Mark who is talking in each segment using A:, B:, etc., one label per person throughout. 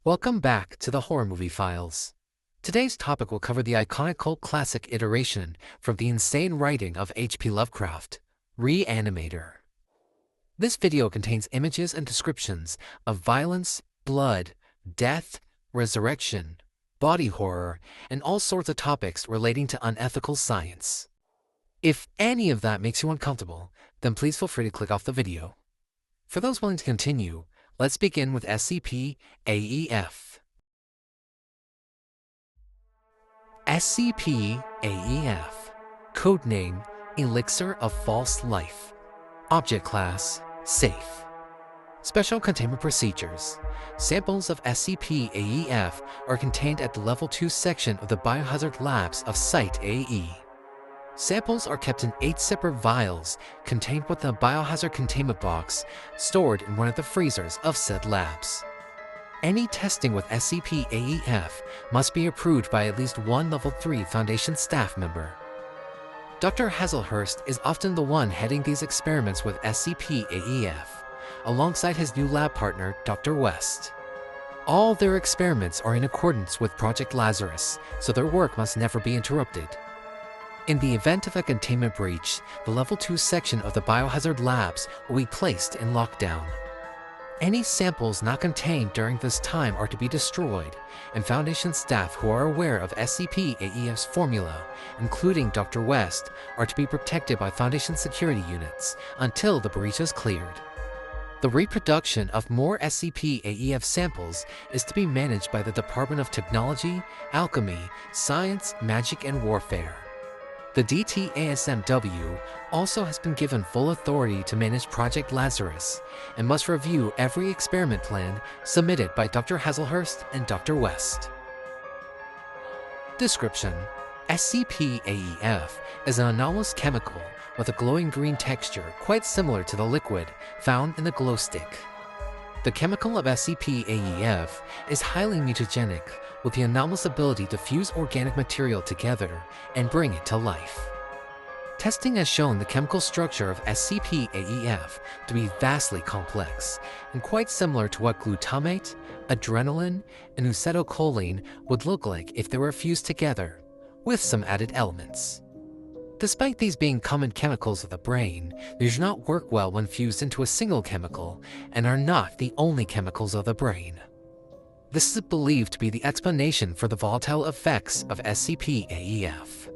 A: Welcome back to the Horror Movie Files. Today's topic will cover the iconic cult classic iteration from the insane writing of H.P. Lovecraft, Re-Animator. This video contains images and descriptions of violence, blood, death, resurrection, body horror, and all sorts of topics relating to unethical science. If any of that makes you uncomfortable, then please feel free to click off the video. For those willing to continue, let's begin with SCP-AEF. SCP-AEF, codename Elixir of False Life. Object Class, Safe. Special Containment Procedures. Samples of SCP-AEF are contained at the Level 2 section of the Biohazard Labs of Site-AE. Samples are kept in 8 separate vials contained within a biohazard containment box stored in one of the freezers of said labs. Any testing with SCP-AEF must be approved by at least one Level 3 Foundation staff member. Dr. Hazelhurst is often the one heading these experiments with SCP-AEF, alongside his new lab partner, Dr. West. All their experiments are in accordance with Project Lazarus, so their work must never be interrupted. In the event of a containment breach, the Level 2 section of the Biohazard Labs will be placed in lockdown. Any samples not contained during this time are to be destroyed, and Foundation staff who are aware of SCP-AEF's formula, including Dr. West, are to be protected by Foundation security units until the breach is cleared. The reproduction of more SCP-AEF samples is to be managed by the Department of Technology, Alchemy, Science, Magic, and Warfare. The DTASMW also has been given full authority to manage Project Lazarus and must review every experiment plan submitted by Dr. Hazelhurst and Dr. West. Description: SCP-AEF is an anomalous chemical with a glowing green texture quite similar to the liquid found in the glow stick. The chemical of SCP-AEF is highly mutagenic, with the anomalous ability to fuse organic material together and bring it to life. Testing has shown the chemical structure of SCP-AEF to be vastly complex and quite similar to what glutamate, adrenaline, and acetylcholine would look like if they were fused together, with some added elements. Despite these being common chemicals of the brain, they do not work well when fused into a single chemical and are not the only chemicals of the brain. This is believed to be the explanation for the volatile effects of SCP-AEF.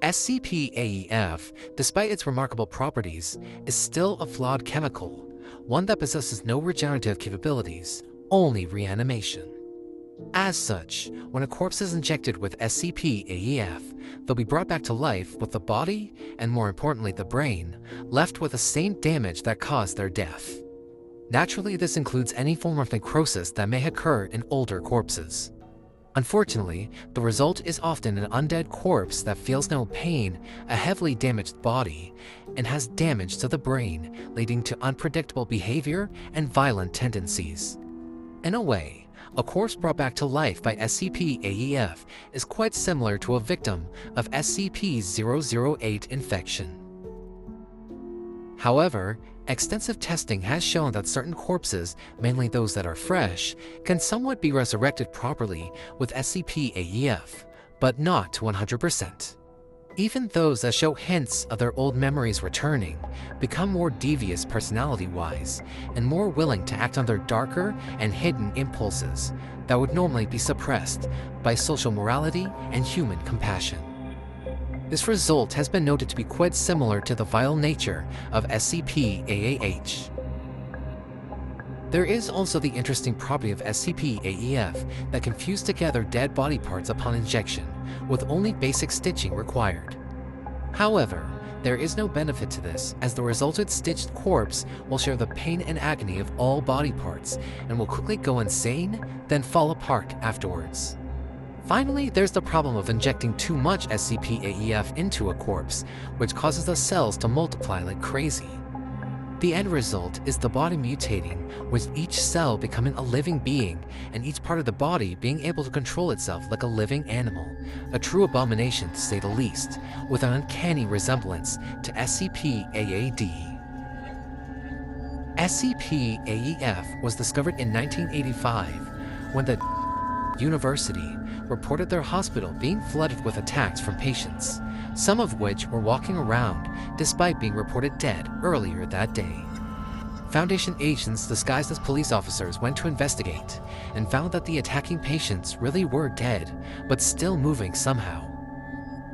A: SCP-AEF, despite its remarkable properties, is still a flawed chemical, one that possesses no regenerative capabilities, only reanimation. As such, when a corpse is injected with SCP-AEF, they'll be brought back to life with the body, and more importantly the brain, left with the same damage that caused their death. Naturally, this includes any form of necrosis that may occur in older corpses. Unfortunately, the result is often an undead corpse that feels no pain, a heavily damaged body, and has damage to the brain, leading to unpredictable behavior and violent tendencies. In a way, a corpse brought back to life by SCP-AEF is quite similar to a victim of SCP-008 infection. However, extensive testing has shown that certain corpses, mainly those that are fresh, can somewhat be resurrected properly with SCP-AEF, but not to 100%. Even those that show hints of their old memories returning become more devious personality-wise and more willing to act on their darker and hidden impulses that would normally be suppressed by social morality and human compassion. This result has been noted to be quite similar to the vile nature of SCP-AAH. There is also the interesting property of SCP-AEF that can fuse together dead body parts upon injection, with only basic stitching required. However, there is no benefit to this, as the resulted stitched corpse will share the pain and agony of all body parts and will quickly go insane, then fall apart afterwards. Finally, there's the problem of injecting too much SCP-AEF into a corpse, which causes the cells to multiply like crazy. The end result is the body mutating, with each cell becoming a living being, and each part of the body being able to control itself like a living animal, a true abomination to say the least, with an uncanny resemblance to SCP-AAD. SCP-AEF was discovered in 1985 when the University reported their hospital being flooded with attacks from patients, some of which were walking around despite being reported dead earlier that day. Foundation agents disguised as police officers went to investigate and found that the attacking patients really were dead, but still moving somehow.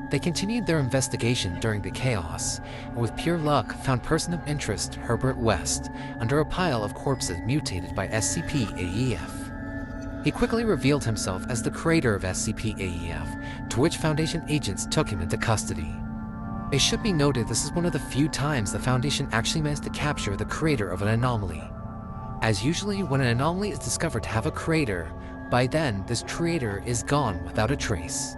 A: They continued their investigation during the chaos, and with pure luck found person of interest Herbert West under a pile of corpses mutated by SCP-AEF. He quickly revealed himself as the creator of SCP-AEF, to which Foundation agents took him into custody. It should be noted this is one of the few times the Foundation actually managed to capture the creator of an anomaly, as usually when an anomaly is discovered to have a creator, by then this creator is gone without a trace.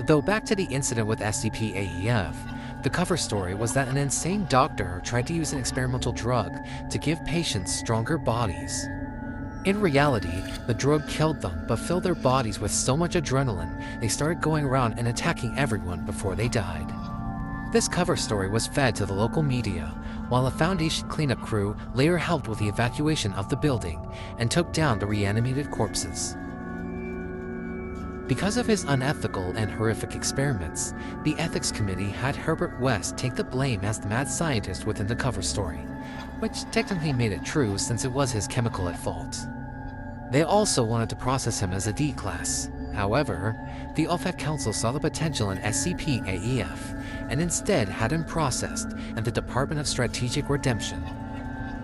A: Though back to the incident with SCP-AEF, the cover story was that an insane doctor tried to use an experimental drug to give patients stronger bodies. In reality, the drug killed them but filled their bodies with so much adrenaline they started going around and attacking everyone before they died. This cover story was fed to the local media, while a Foundation cleanup crew later helped with the evacuation of the building and took down the reanimated corpses. Because of his unethical and horrific experiments, the ethics committee had Herbert West take the blame as the mad scientist within the cover story, which technically made it true since it was his chemical at fault. They also wanted to process him as a D-class. However, the OFAC Council saw the potential in SCP-AEF and instead had him processed in the Department of Strategic Redemption.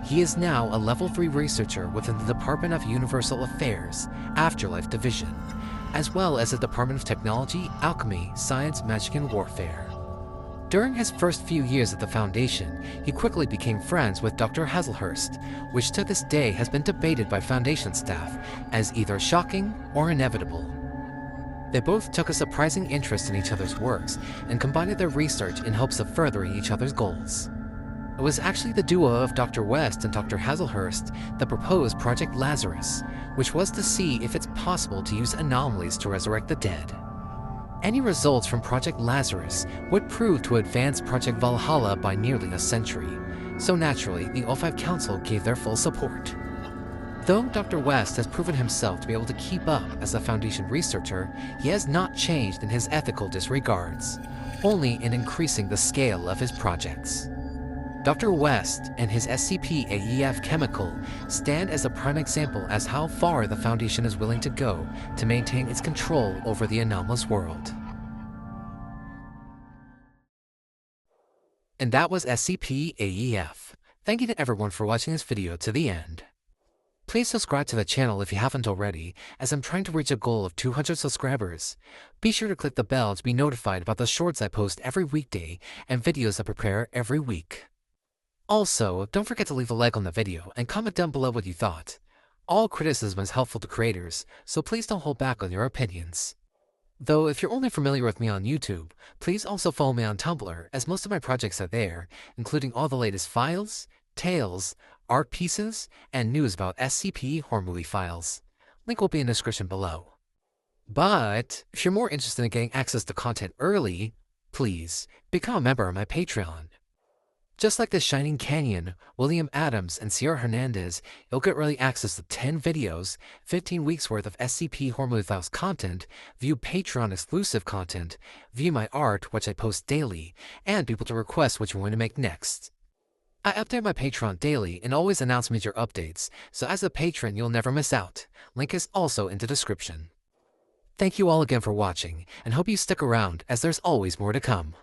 A: He is now a Level 3 researcher within the Department of Universal Affairs, Afterlife Division, as well as the Department of Technology, Alchemy, Science, Magic, and Warfare. During his first few years at the Foundation, he quickly became friends with Dr. Hazelhurst, which to this day has been debated by Foundation staff as either shocking or inevitable. They both took a surprising interest in each other's works and combined their research in hopes of furthering each other's goals. It was actually the duo of Dr. West and Dr. Hazelhurst that proposed Project Lazarus, which was to see if it's possible to use anomalies to resurrect the dead. Any results from Project Lazarus would prove to advance Project Valhalla by nearly a century, so naturally the O5 Council gave their full support. Though Dr. West has proven himself to be able to keep up as a Foundation researcher, he has not changed in his ethical disregards, only in increasing the scale of his projects. Dr. West and his SCP-AEF chemical stand as a prime example as how far the Foundation is willing to go to maintain its control over the anomalous world. And that was SCP-AEF. Thank you to everyone for watching this video to the end. Please subscribe to the channel if you haven't already, as I'm trying to reach a goal of 200 subscribers. Be sure to click the bell to be notified about the shorts I post every weekday and videos I prepare every week. Also, don't forget to leave a like on the video and comment down below what you thought. All criticism is helpful to creators, so please don't hold back on your opinions. Though if you're only familiar with me on YouTube, please also follow me on Tumblr, as most of my projects are there, including all the latest files, tales, art pieces, and news about SCP horror movie files. Link will be in the description below. But if you're more interested in getting access to content early, please become a member of my Patreon. Just like the Shining Canyon, William Adams, and Cierra Hernandez, you'll get early access to 10 videos, 15 weeks worth of SCP Horror Movie Files content, view Patreon exclusive content, view my art, which I post daily, and be able to request what you want to make next. I update my Patreon daily and always announce major updates, so as a patron you'll never miss out. Link is also in the description. Thank you all again for watching, and hope you stick around as there's always more to come.